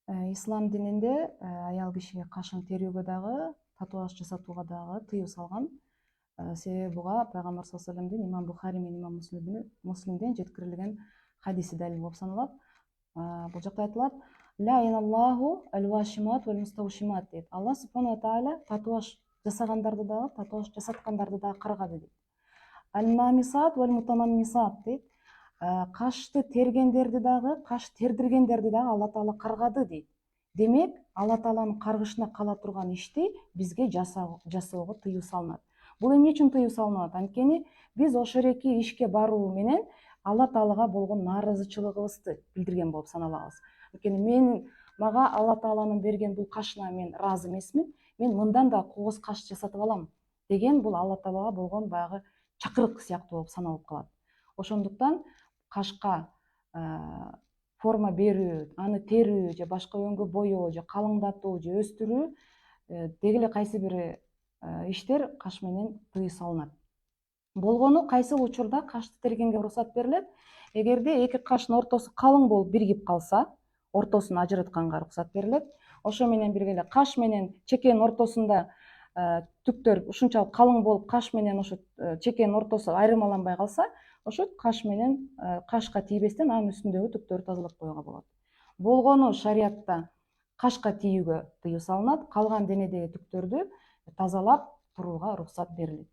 Ислам дининде аял кишиге кашын терүүгө дагы, татуаж жасатууга дагы тыюу салган. Себеби буга пайгамбар саллаллаху алейхи ва саллямдын имам Бухари менен имам Муслимден жеткирилген хадиси далил болуп саналат. Бул жакта айтылат: ла иналлаху аль-вашимат валь мустаушимат дейт. Алла субхана ва тааля татуаж жасагандарды дагы, татуаж жасаткандарды дагы каргады дейт. Аль-намисат валь мутанаммисат дейт. Кашты тергендерди дагы, каш тердиргендерди дагы Алла Таала каргады дейт. Демек, Алла Тааланын каргышына кала турган ишти бизге жасоого тыюу салынат. Бул эмне үчүн тыюу салынат? Анткени биз ошереки ишке баруу менен Алла Таалага болгон нааразычылыгыбызды билдирген болуп саналабыз. Анткени мага Алла Тааланын берген бул кашына мен ыраазы эмесмин. Мен мындан да кооз каш жасатып алам деген бул Алла Таалага болгон баягы чакырык сыяктуу болуп саналып калат. Ошондуктан кашка форма берүү, аны терүү же башка өңгө боёо же калыңдатуу же өстүрүү деги эле кайсы бир иштер каш менен тыюу салынат. Болгону кайсы учурда кашты тергенге уруксат берилет? Эгерде эки каштын ортосу калың болуп биригип калса, ортосун ажыратканга уруксат берилет. Ошо менен бирге эле каш менен чекенин ортосунда түктөр ушунчалык калың болуп, каш менен ошо чекенин ортосу айырмаланбай калса, ошо каш менен кашка тийбестен анын үстүндөгү түктөрдү тазалап коюуга болот. Болгону шариатта кашка тийүүгө тыюу салынат, калган денедеги түктөрдү тазалап турууга уруксат берилет.